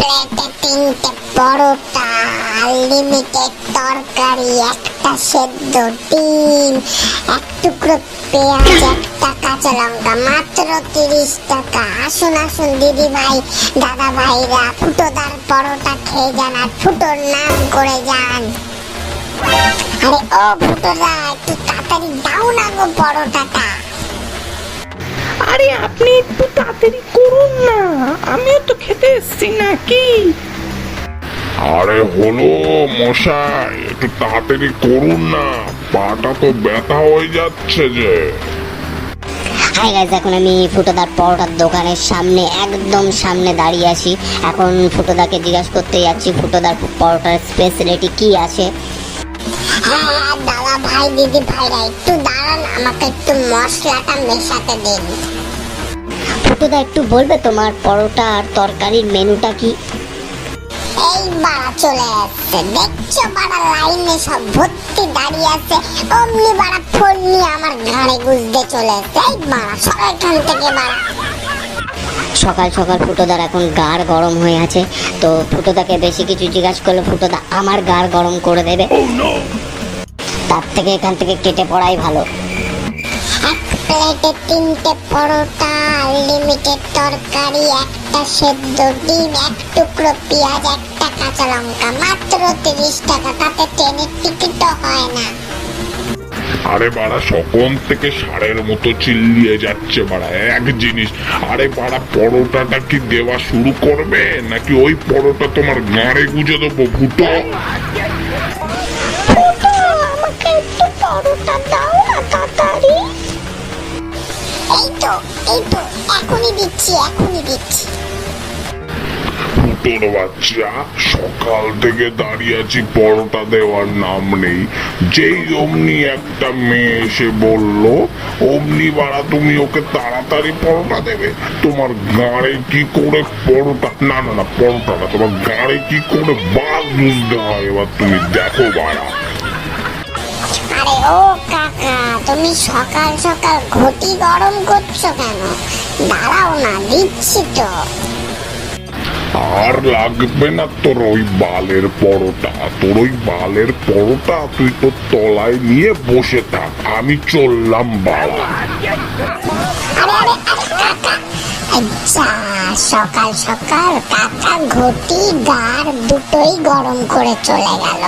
প্লেটে 3টে পরোটা, আনলিমিটেড তরকারি, একটা সেদ্ধ ডিম, এক টুকরো পেঁয়াজ, একটা কাঁচা লঙ্কা, মাত্র 30 টাকা। আসুন আসুন দিদি ভাই, দাদা ভাইরা, ফুটোদার পরোটা খেয়ে যান আর ফুটোর নাম করে যান। আরে ও ফুটোদা, একটু তাড়াতাড়ি দাও না গো পরোটাটা। আরে আপনি একটু তাড়াতাড়ি করুন না, আমিও তো খেতে এসছি নাকি। আরে হলো মশাই, একটু তাড়াতাড়ি করুন না, পাটা তো ব্যথা হয়ে যাচ্ছে যে। হাই গাইস, এখন আমি ফুটোদার পরোটার দোকানের সামনে, একদম সামনে দাঁড়িয়ে আছি। এখন ফুটোদাকে জিজ্ঞাসা করতে যাচ্ছি ফুটোদার পরোটার স্পেশালিটি কি আছে। হ্যাঁ দাদা ভাই দিদি ভাইরা, একটু দাঁড়ান, আমাকে একটু মশলাটা মেশাতে দিন। ফুটোদা একটু বলবে তোমার পরোটা আর তরকারির মেনুটা কি? এই বাড়া চলে আসছে, দেখছো বাড়া লাইনে সব ভর্তি দাঁড়িয়ে আছে, অমনি বাড়া ফোন নিয়ে আমার ঘাড়ে গুজতে চলে আসছে। এই বাড়া সব এখান থেকে বাড়া। সকাল সকাল ফুটোদার এখন গাড় গরম হয়ে আছে, তো ফুটোদাকে বেশি কিছু জিজ্ঞাসা করলে ফুটোদা আমার গাড় গরম করে দেবে। তার থেকে এখান থেকে কেটে পড়াই ভালো। এক প্লেটে 3টে পরোটা, আনলিমিটেড তরকারি, একটা সেদ্ধ ডিম, এক টুকরো পেঁয়াজ, একটা কাঁচা লঙ্কা, মাত্র 30 টাকা। তাতে ট্রেনের টিকিটও হয় না। আরে বাড়া সকল থেকে ষাঁড়ের মতো চিল্লিয়ে যাচ্ছে বাড়া এক জিনিস। আরে বাড়া পরোটাটা কি দেওয়া শুরু করবে নাকি ওই পরোটা তোমার গাঁড়ে গুজে দেবো ফুটো? আমাকে একটু পরোটা দাও না তাড়াতাড়ি। এই তো এখনই দিচ্ছি। ফুটোর বাচ্চা, সকাল থেকে দাঁড়িয়ে আছি, পরোটা দেওয়ার নাম নেই। যেই অমনি একটা মেয়ে এসে বললো, অমনি বাড়া তুমি ওকে তাড়াতাড়ি পরোটা দেবে। তোমার গাঁড়ে কি করে পরোটা, না না না পরোটা না, তোমার গাঁড়ে কি করে বাঘ বুঝতে হয় এবার তুমি দেখো বাড়া। আরে ও কাকা, তুমি সকাল সকাল ঘটি গরম করছো কেন? দাঁড়াও না, দিচ্ছি তো। আর লাগবে না তোর ওই বালের পরোটা, তুই তোর তলায় নিয়ে বসে থাক, আমি চললাম বাড়া। আরে কাকা, আচ্ছা সকাল সকাল কাকা ঘটি গাড় দুটোই গরম করে চলে গেল।